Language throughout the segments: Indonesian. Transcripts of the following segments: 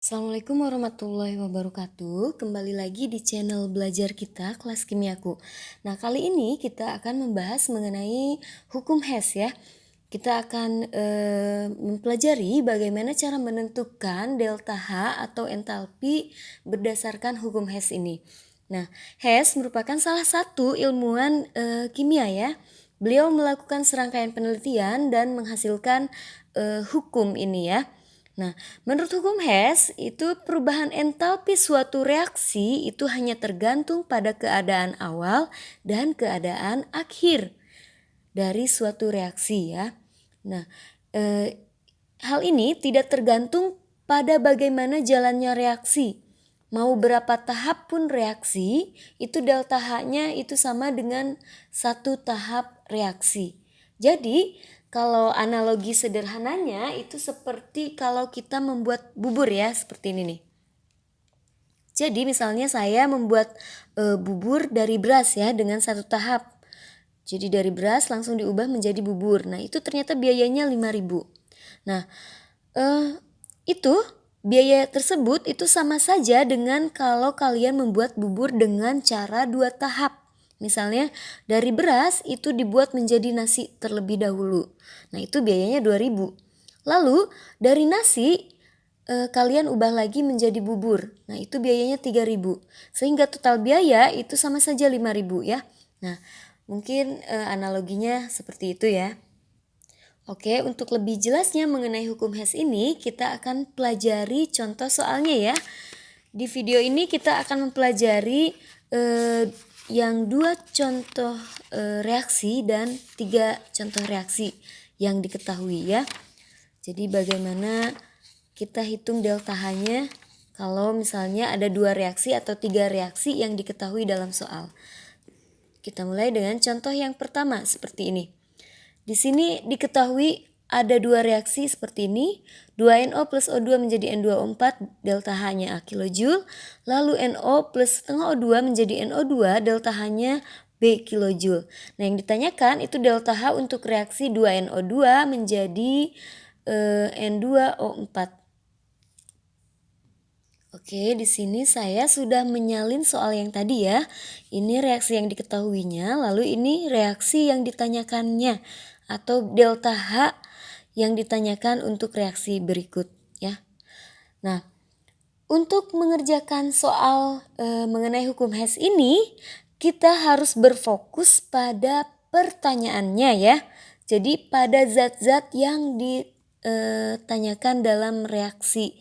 Assalamualaikum warahmatullahi wabarakatuh. Kembali lagi di channel belajar kita kelas kimiaku. Nah, kali ini kita akan membahas mengenai hukum Hess ya. Kita akan mempelajari bagaimana cara menentukan delta H atau entalpi berdasarkan hukum Hess ini. Nah, Hess merupakan salah satu ilmuwan kimia ya. Beliau melakukan serangkaian penelitian dan menghasilkan hukum ini ya. Nah, menurut hukum Hess, itu perubahan entalpi suatu reaksi itu hanya tergantung pada keadaan awal dan keadaan akhir dari suatu reaksi ya. Nah, hal ini tidak tergantung pada bagaimana jalannya reaksi. Mau berapa tahap pun reaksi, itu delta H-nya itu sama dengan satu tahap reaksi. Jadi, kalau analogi sederhananya itu seperti kalau kita membuat bubur ya, seperti ini nih. Jadi misalnya saya membuat bubur dari beras ya dengan satu tahap. Jadi dari beras langsung diubah menjadi bubur. Nah, itu ternyata biayanya 5.000. Nah, itu biaya tersebut itu sama saja dengan kalau kalian membuat bubur dengan cara 2 tahap. Misalnya dari beras itu dibuat menjadi nasi terlebih dahulu. Nah, itu biayanya 2.000. Lalu dari nasi kalian ubah lagi menjadi bubur. Nah, itu biayanya 3.000. Sehingga total biaya itu sama saja 5.000 ya. Nah, mungkin analoginya seperti itu ya. Oke, untuk lebih jelasnya mengenai hukum Hess ini, kita akan pelajari contoh soalnya ya. Di video ini kita akan mempelajari yang 2 contoh reaksi dan 3 contoh reaksi yang diketahui ya. Jadi bagaimana kita hitung delta H-nya kalau misalnya ada 2 reaksi atau 3 reaksi yang diketahui dalam soal. Kita mulai dengan contoh yang pertama seperti ini. Di sini diketahui ada 2 reaksi seperti ini. 2NO plus O2 menjadi N2O4, delta H-nya A kilojoule. Lalu NO plus setengah O2 menjadi NO2, delta H-nya B kilojoule. Nah, yang ditanyakan itu delta H untuk reaksi 2NO2 menjadi N2O4. Oke, di sini saya sudah menyalin soal yang tadi ya. Ini reaksi yang diketahuinya, lalu ini reaksi yang ditanyakannya atau delta H yang ditanyakan untuk reaksi berikut ya. Nah, untuk mengerjakan soal mengenai hukum Hess ini, kita harus berfokus pada pertanyaannya ya. Jadi pada zat-zat yang ditanyakan dalam reaksi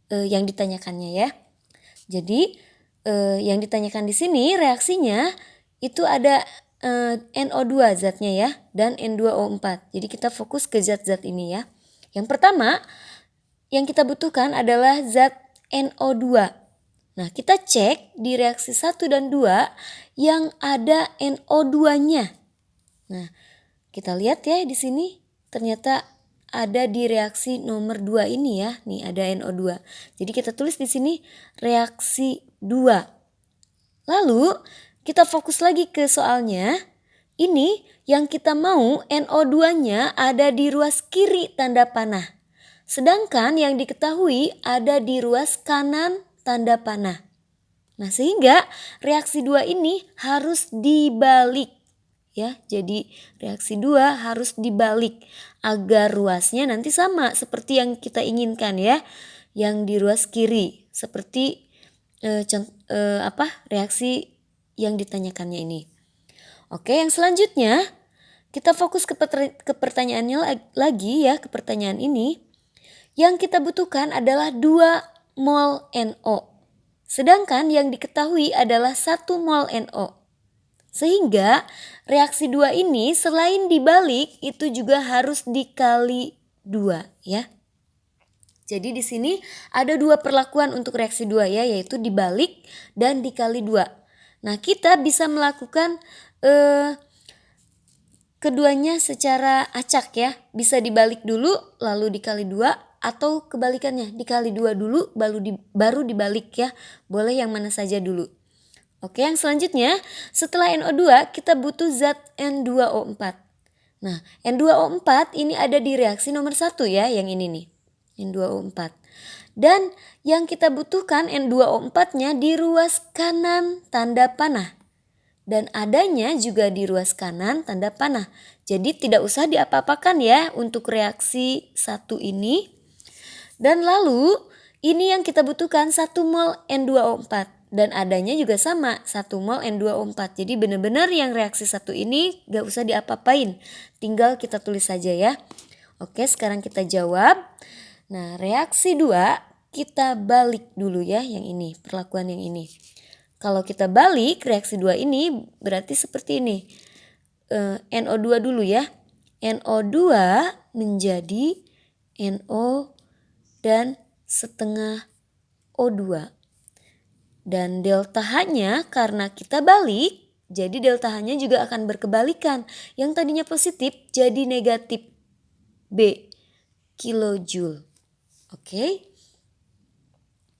yang ditanyakannya ya. Jadi yang ditanyakan di sini reaksinya itu ada NO2 zatnya ya dan N2O4. Jadi kita fokus ke zat-zat ini ya. Yang pertama yang kita butuhkan adalah zat NO2. Nah, kita cek di reaksi 1 dan 2 yang ada NO2-nya. Nah, kita lihat ya di sini ternyata ada di reaksi nomor 2 ini ya. Nih ada NO2. Jadi kita tulis di sini reaksi 2. Lalu kita fokus lagi ke soalnya. Ini yang kita mau NO2-nya ada di ruas kiri tanda panah. Sedangkan yang diketahui ada di ruas kanan tanda panah. Nah, sehingga reaksi 2 ini harus dibalik. Ya, jadi reaksi 2 harus dibalik agar ruasnya nanti sama seperti yang kita inginkan ya, yang di ruas kiri seperti reaksi yang ditanyakannya ini. Oke, yang selanjutnya kita fokus ke pertanyaannya lagi ya, ke pertanyaan ini. Yang kita butuhkan adalah 2 mol NO. Sedangkan yang diketahui adalah 1 mol NO. Sehingga reaksi 2 ini selain dibalik itu juga harus dikali 2 ya. Jadi di sini ada 2 perlakuan untuk reaksi 2 ya, yaitu dibalik dan dikali 2. Nah, kita bisa melakukan keduanya secara acak ya. Bisa dibalik dulu lalu dikali 2 atau kebalikannya, dikali 2 dulu baru dibalik ya. Boleh yang mana saja dulu. Oke, yang selanjutnya setelah NO2 kita butuh zat N2O4. Nah, N2O4 ini ada di reaksi nomor 1 ya, yang ini nih. N2O4. Dan yang kita butuhkan N2O4-nya di ruas kanan tanda panah. Dan adanya juga di ruas kanan tanda panah. Jadi tidak usah diapa-apakan ya untuk reaksi satu ini. Dan lalu ini yang kita butuhkan 1 mol N2O4. Dan adanya juga sama 1 mol N2O4. Jadi benar-benar yang reaksi satu ini gak usah diapa-apain. Tinggal kita tulis saja ya. Oke, sekarang kita jawab. Nah, reaksi 2 kita balik dulu ya yang ini, perlakuan yang ini. Kalau kita balik reaksi 2 ini berarti seperti ini. NO2 dulu ya. NO2 menjadi NO dan setengah O2. Dan delta H-nya karena kita balik, jadi delta H-nya juga akan berkebalikan. Yang tadinya positif jadi negatif B kilojoule. Oke.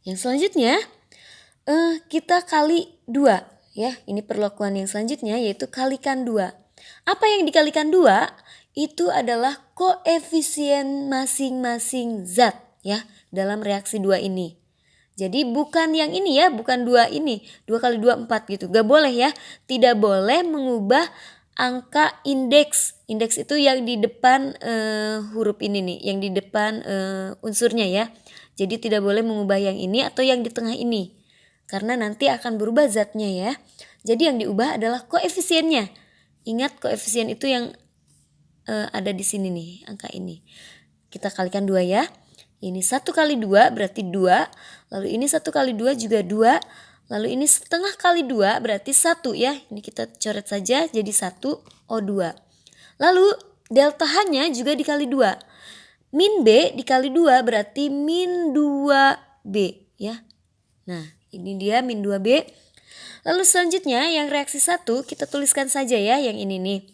Yang selanjutnya kita kali 2 ya. Ini perlakuan yang selanjutnya yaitu kalikan 2. Apa yang dikalikan 2? Itu adalah koefisien masing-masing zat ya dalam reaksi 2 ini. Jadi bukan yang ini ya, bukan 2 ini. 2 kali 2 4 gitu. Gak boleh ya. Tidak boleh mengubah angka indeks. Indeks itu yang di depan huruf ini nih, yang di depan unsurnya ya. Jadi tidak boleh mengubah yang ini atau yang di tengah ini. Karena nanti akan berubah zatnya ya. Jadi yang diubah adalah koefisiennya. Ingat koefisien itu yang ada di sini nih, angka ini. Kita kalikan 2 ya. Ini 1 kali 2 berarti 2. Lalu ini 1 kali 2 juga 2. Lalu ini setengah kali 2 berarti 1 ya. Ini kita coret saja jadi 1 O2. Lalu delta H-nya juga dikali 2. Min B dikali 2 berarti min 2B ya. Nah ini dia min 2B. Lalu selanjutnya yang reaksi 1 kita tuliskan saja ya yang ini nih.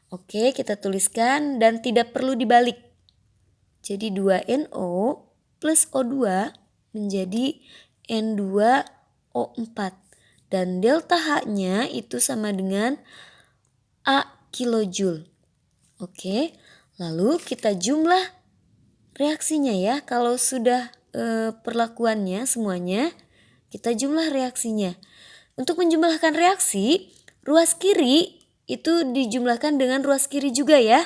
Oke kita tuliskan dan tidak perlu dibalik. Jadi 2NO plus O2 menjadi N2O4. Dan delta H-nya itu sama dengan A kilojoule. Oke lalu kita jumlah reaksinya ya, kalau sudah perlakuannya semuanya, kita jumlah reaksinya. Untuk menjumlahkan reaksi, ruas kiri itu dijumlahkan dengan ruas kiri juga ya.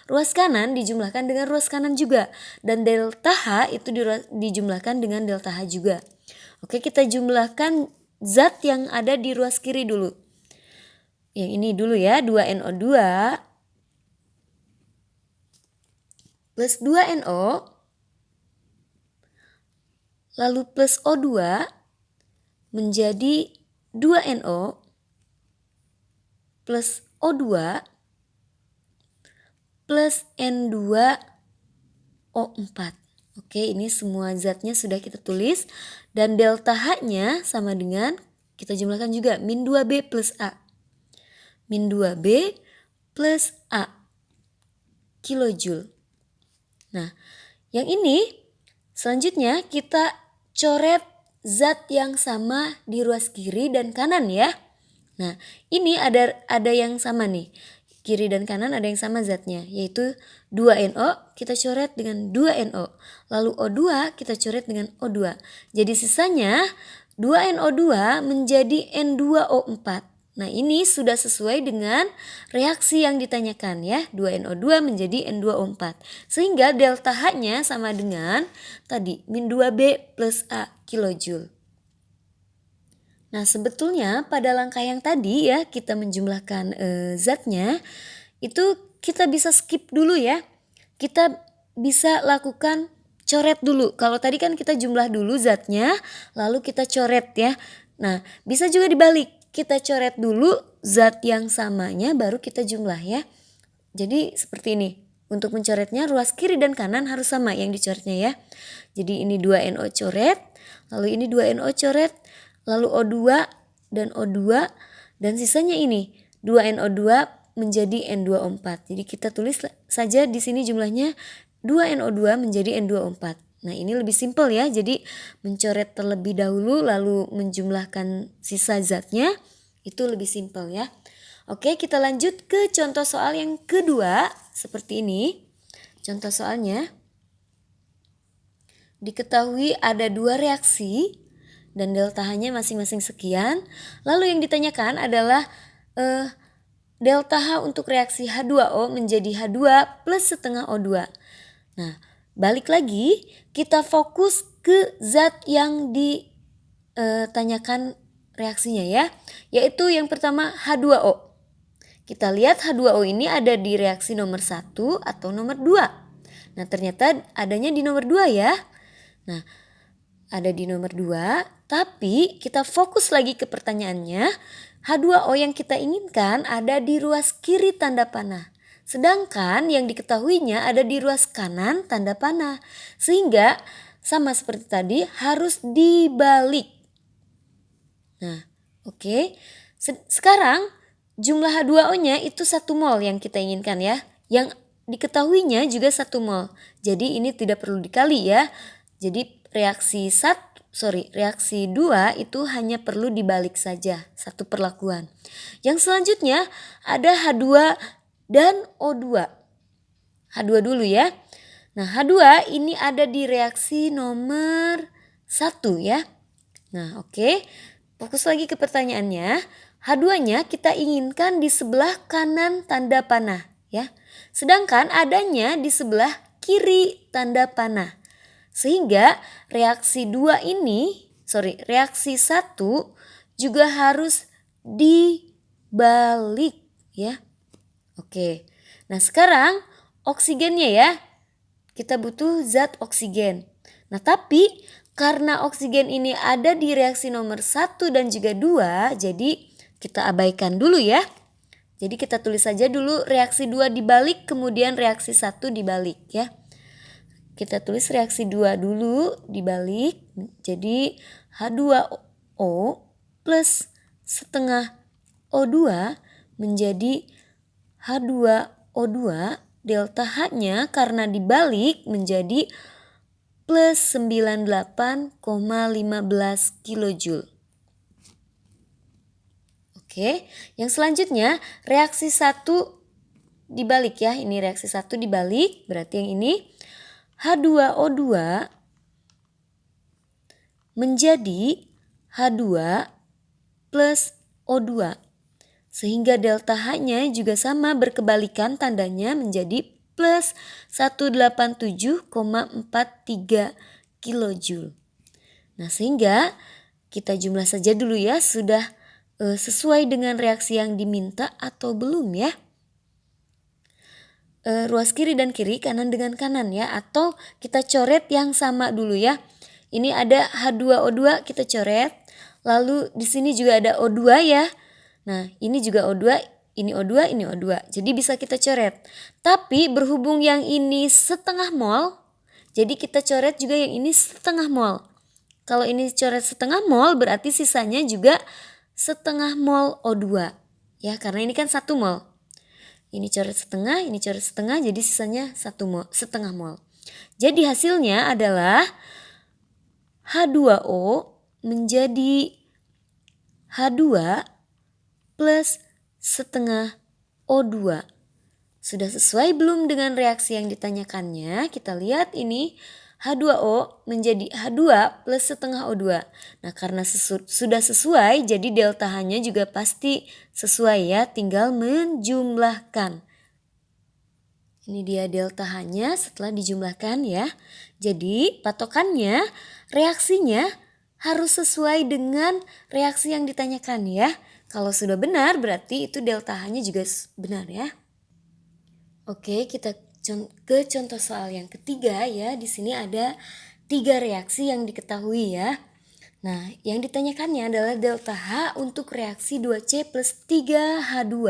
Ruas kanan dijumlahkan dengan ruas kanan juga. Dan delta H itu dijumlahkan dengan delta H juga. Oke, kita jumlahkan zat yang ada di ruas kiri dulu. Yang ini dulu ya, 2NO2 plus 2NO lalu plus O2 menjadi 2NO plus O2 plus N2O4. Oke, ini semua zatnya sudah kita tulis dan delta H-nya sama dengan kita jumlahkan juga min 2B plus A. Min 2B plus A kilojoule. Nah, yang ini selanjutnya kita coret zat yang sama di ruas kiri dan kanan ya. Nah, ini ada yang sama nih. Kiri dan kanan ada yang sama zatnya, yaitu 2NO kita coret dengan 2NO. Lalu O2 kita coret dengan O2. Jadi sisanya 2NO2 menjadi N2O4. Nah ini sudah sesuai dengan reaksi yang ditanyakan ya. 2NO2 menjadi N2O4. Sehingga delta H-nya sama dengan tadi min 2B plus A kilojoule. Nah sebetulnya pada langkah yang tadi ya kita menjumlahkan zatnya. Itu kita bisa skip dulu ya. Kita bisa lakukan coret dulu. Kalau tadi kan kita jumlah dulu zatnya lalu kita coret ya. Nah bisa juga dibalik. Kita coret dulu zat yang samanya baru kita jumlah ya. Jadi seperti ini. Untuk mencoretnya ruas kiri dan kanan harus sama yang dicoretnya ya. Jadi ini 2NO coret. Lalu ini 2NO coret. Lalu O2 dan O2. Dan sisanya ini 2NO2 menjadi N2O4. Jadi kita tulis saja di sini jumlahnya 2NO2 menjadi N2O4. Nah ini lebih simpel ya, jadi mencoret terlebih dahulu lalu menjumlahkan sisa zatnya itu lebih simpel ya. Oke kita lanjut ke contoh soal yang kedua seperti ini. Contoh soalnya diketahui ada 2 reaksi dan delta H-nya masing-masing sekian. Lalu yang ditanyakan adalah delta H untuk reaksi H2O menjadi H2 plus setengah O2. Nah, balik lagi kita fokus ke zat yang ditanyakan reaksinya ya, yaitu yang pertama H2O. Kita lihat H2O ini ada di reaksi nomor 1 atau nomor 2. Nah, ternyata adanya di nomor 2 ya. Nah, ada di nomor 2, tapi kita fokus lagi ke pertanyaannya. H2O yang kita inginkan ada di ruas kiri tanda panah. Sedangkan yang diketahuinya ada di ruas kanan tanda panah. Sehingga sama seperti tadi harus dibalik. Nah, oke. Sekarang jumlah H2O-nya itu 1 mol yang kita inginkan ya. Yang diketahuinya juga 1 mol. Jadi ini tidak perlu dikali ya. Jadi reaksi 2 itu hanya perlu dibalik saja, satu perlakuan. Yang selanjutnya ada H2 dan O2. H2 dulu ya. Nah, H2 ini ada di reaksi nomor 1 ya. Nah, oke. Fokus lagi ke pertanyaannya. H2-nya kita inginkan di sebelah kanan tanda panah ya. Sedangkan adanya di sebelah kiri tanda panah. Sehingga reaksi 1 juga harus dibalik ya. Oke. Nah, sekarang oksigennya ya. Kita butuh zat oksigen. Nah, tapi karena oksigen ini ada di reaksi nomor 1 dan juga 2, jadi kita abaikan dulu ya. Jadi kita tulis saja dulu reaksi 2 dibalik, kemudian reaksi 1 dibalik ya. Kita tulis reaksi 2 dulu dibalik, jadi H2O plus setengah O2 menjadi H2O2, delta H-nya karena dibalik menjadi plus 98,15 kilojoule. Oke, yang selanjutnya reaksi 1 dibalik ya, ini reaksi 1 dibalik, berarti yang ini H2O2 menjadi H2 plus O2. Sehingga delta H-nya juga sama berkebalikan tandanya menjadi plus 187,43 kilojoule. Nah, sehingga kita jumlah saja dulu ya, sudah sesuai dengan reaksi yang diminta atau belum ya. Ruas kiri dan kiri, kanan dengan kanan ya, atau kita coret yang sama dulu ya. Ini ada H2O2 kita coret, lalu di sini juga ada O2 ya. Nah, ini juga O2, ini O2, ini O2. Jadi bisa kita coret. Tapi berhubung yang ini setengah mol, jadi kita coret juga yang ini setengah mol. Kalau ini coret setengah mol berarti sisanya juga setengah mol O2 ya, karena ini kan 1 mol. Ini coret setengah, jadi sisanya 1 mol, setengah mol. Jadi hasilnya adalah H2O menjadi H2 plus setengah O2. Sudah sesuai belum dengan reaksi yang ditanyakannya? Kita lihat ini H2O menjadi H2 plus setengah O2. Nah, karena sudah sesuai, jadi delta H-nya juga pasti sesuai ya, tinggal menjumlahkan. Ini dia delta H-nya setelah dijumlahkan ya. Jadi patokannya, reaksinya harus sesuai dengan reaksi yang ditanyakan ya. Kalau sudah benar berarti itu delta H-nya juga benar ya. Oke, kita ke contoh soal yang ketiga ya. Di sini ada 3 reaksi yang diketahui ya. Nah, yang ditanyakannya adalah delta H untuk reaksi 2C plus 3H2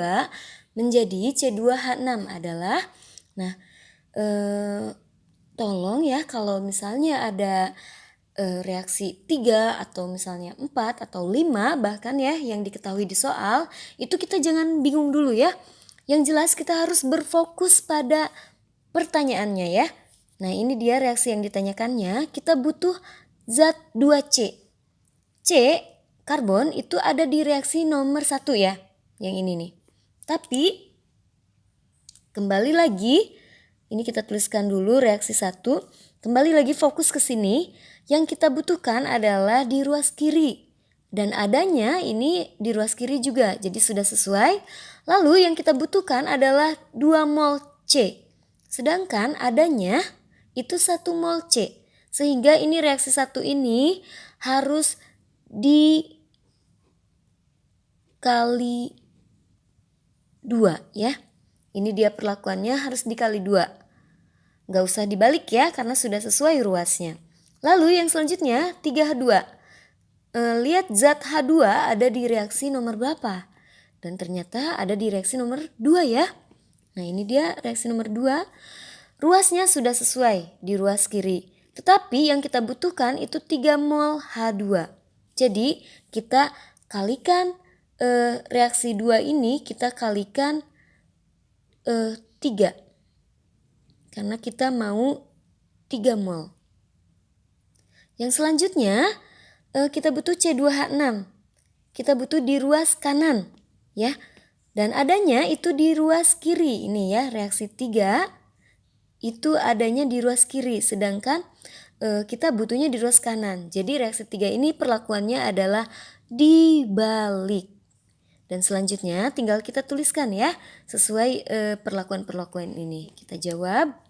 menjadi C2H6 adalah, nah tolong ya kalau misalnya ada reaksi 3 atau misalnya 4 atau 5 bahkan ya yang diketahui di soal, itu kita jangan bingung dulu ya. Yang jelas kita harus berfokus pada pertanyaannya ya. Nah, ini dia reaksi yang ditanyakannya. Kita butuh zat 2C. C, karbon itu ada di reaksi nomor 1 ya. Yang ini nih. Tapi kembali lagi, ini kita tuliskan dulu reaksi 1. Kembali lagi fokus ke sini. Yang kita butuhkan adalah di ruas kiri. Dan adanya ini di ruas kiri juga. Jadi sudah sesuai. Lalu yang kita butuhkan adalah 2 mol C. Sedangkan adanya itu 1 mol C. Sehingga ini reaksi satu ini harus dikali 2 ya. Ini dia perlakuannya harus dikali 2. Nggak usah dibalik ya karena sudah sesuai ruasnya. Lalu yang selanjutnya 3H2. Lihat zat H2 ada di reaksi nomor berapa? Dan ternyata ada di reaksi nomor 2 ya. Nah ini dia reaksi nomor 2. Ruasnya sudah sesuai di ruas kiri. Tetapi yang kita butuhkan itu 3 mol H2. Jadi kita kalikan reaksi 2 ini kita kalikan 3. Karena kita mau 3 mol. Yang selanjutnya kita butuh C2H6. Kita butuh di ruas kanan ya. Dan adanya itu di ruas kiri ini ya. Reaksi 3 itu adanya di ruas kiri. Sedangkan kita butuhnya di ruas kanan. Jadi reaksi 3 ini perlakuannya adalah dibalik. Dan selanjutnya tinggal kita tuliskan ya sesuai perlakuan-perlakuan ini. Kita jawab.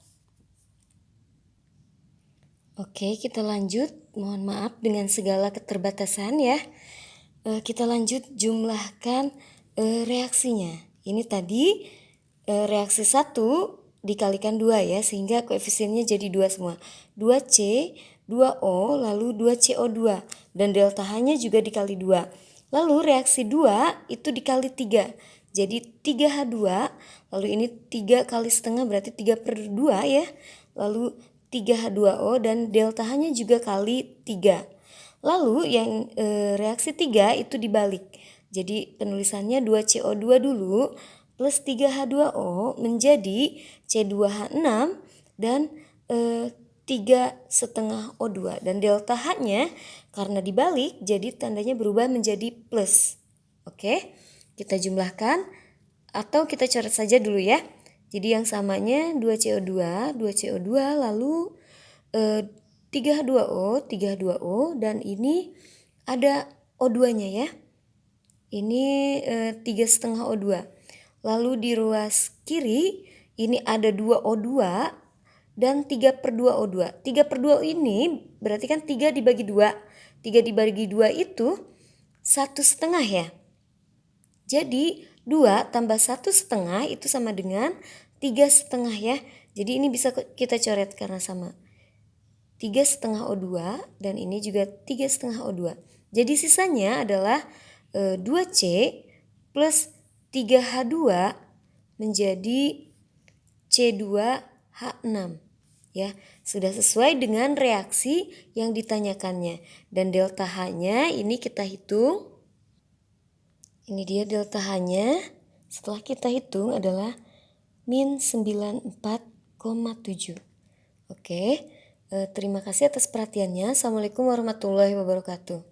Oke, kita lanjut. Mohon maaf dengan segala keterbatasan ya. Kita lanjut jumlahkan reaksinya. Ini tadi reaksi 1 dikalikan 2 ya. Sehingga koefisiennya jadi 2 semua. 2C, 2O, lalu 2CO2. Dan delta H-nya juga dikali 2. Lalu reaksi 2 itu dikali 3. Jadi 3H2, lalu ini 3 kali setengah berarti 3/2 ya. Lalu 3H2O dan delta H-nya juga kali 3. Lalu yang reaksi 3 itu dibalik. Jadi penulisannya 2CO2 dulu plus 3H2O menjadi C2H6 dan 3,5 O2. Dan delta H-nya karena dibalik jadi tandanya berubah menjadi plus. Oke, kita jumlahkan atau kita coret saja dulu ya. Jadi yang samanya 2CO2, 2CO2 lalu 3H2O, 3H2O dan ini ada O2-nya ya. Ini 3,5 O2. Lalu di ruas kiri ini ada 2 O2 dan 3/2 O2. 3/2 ini berarti kan 3 dibagi 2. 3 dibagi 2 itu 1,5 ya. Jadi 2 tambah 1,5 itu sama dengan 3,5 ya. Jadi ini bisa kita coret karena sama. 3,5 O2 dan ini juga 3,5 O2. Jadi sisanya adalah 2C plus 3H2 menjadi C2H6. Ya, sudah sesuai dengan reaksi yang ditanyakannya. Dan delta H-nya ini kita hitung. Ini dia delta H-nya. Setelah kita hitung adalah min 94,7. Oke, terima kasih atas perhatiannya. Assalamualaikum warahmatullahi wabarakatuh.